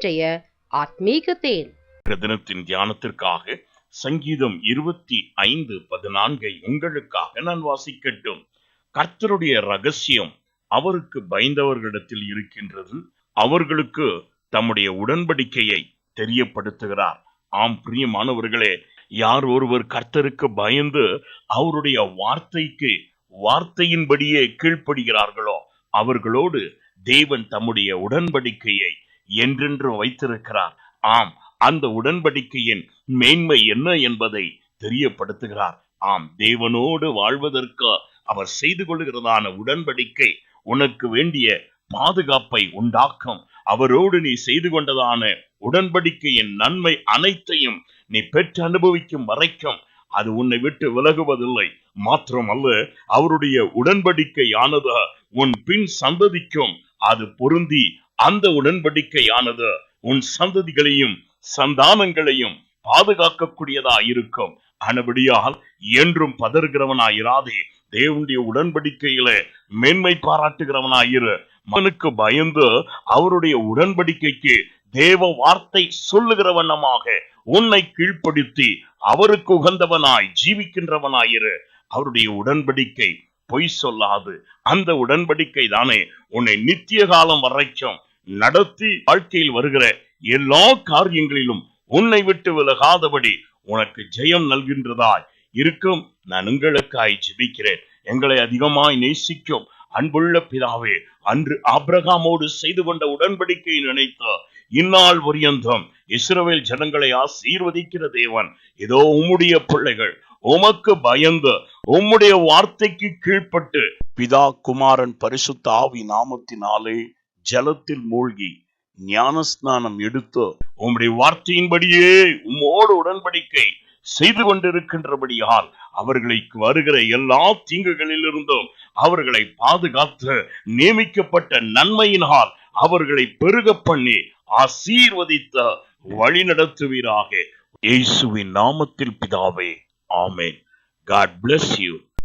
இன்றைய ஆத்மீக தேன். தினத்தின் தியானத்திற்காக சங்கீதம் 25:14 உங்களுக்காக நான் வாசிக்கட்டும். கர்த்தருடைய ரகசியம் அவருக்கு பயந்தவர்களிடத்தில் இருக்கின்றது, அவர்களுக்கு தம்முடைய உடன்படிக்கையை தெரியப்படுத்துகிறார். ஆம் பிரியமானவர்களே, யார் ஒருவர் கர்த்தருக்கு பயந்து அவருடைய வார்த்தையின்படியே கீழ்ப்படுகிறார்களோ அவர்களோடு தேவன் தம்முடைய உடன்படிக்கையை என்றென்று வைத்திருக்கிறார். ஆம், அந்த உடன்படிக்கையின் மேன்மை என்ன என்பதை தெரியப்படுத்துகிறார். ஆம், தேவனோடு வாழ்வதற்கு அவர் செய்து கொள்கிறதான உடன்படிக்கை உனக்கு வேண்டிய பாதுகாப்பை உண்டாக்கும். அவரோடு நீ செய்து கொண்டதான உடன்படிக்கையின் நன்மை அனைத்தையும் நீ பெற்று அனுபவிக்கும் வரைக்கும் அது உன்னை விட்டு விலகுவதில்லை. மாத்திரமல்ல, அவருடைய உடன்படிக்கையானது உன் பின் சந்ததிக்கும் அது பொருந்தி அந்த உடன்படிக்கையானது உன் சந்ததிகளையும் சந்தானங்களையும் பாதுகாக்கக்கூடியதா இருக்கும். ஆனபடியால் என்றும் பதறுகிறவனாயிராதே, தேவனுடைய உடன்படிக்கையில மேன்மை பாராட்டுகிறவனாயிரு. மகனுக்கு பயந்து அவருடைய உடன்படிக்கைக்கு தேவ வார்த்தை சொல்லுகிற வண்ணமாக உன்னை கீழ்ப்படுத்தி அவருக்கு உகந்தவனாய் ஜீவிக்கின்றவனாயிரு. அவருடைய உடன்படிக்கை பொய் சொல்லாது. அந்த உடன்படிக்கை தானே உன்னை நித்திய காலம் வரைக்கும் நடத்தி வாழ்க்கையில் வருகிற எல்லா காரியங்களிலும் உன்னை விட்டு விலகாதபடி உனக்கு ஜெயம் நல்கின்றதாய் இருக்கும். நான் உங்களுக்காய் ஜெபிக்கிறேன். எங்களை அதிகமாய் நேசிக்கும் அன்புள்ள பிதாவே, அன்று ஆபிரகாமோடு செய்து கொண்ட உடன்படிக்கையை நினைத்து இந்நாள் பரியந்தம் இஸ்ரவேல் ஜனங்களை ஆசீர்வதிக்கிற தேவன், இதோ உம்முடைய பிள்ளைகள் உமக்கு பயந்து உம்முடைய வார்த்தைக்கு கீழ்ப்பட்டு பிதா குமாரன் பரிசுத்த ஆவி நாமத்தினாலே ஜலத்தில் மூழ்கி ஞானஸ்நானம் எடுத்து உம்முடைய வார்த்தையின்படியே உம்மோடு உடன்படிக்கை செய்து கொண்டிருக்கின்றபடியால் அவர்களுக்கு வருகிற எல்லா தீங்குகளிலிருந்தும் அவர்களை பாதுகாத்து நியமிக்கப்பட்ட நன்மையினால் அவர்களை பெருக பண்ணி ஆசீர்வதித்த வழி நடத்துவீராக. இயேசுவின் நாமத்தில் பிதாவே, ஆமென். God bless you.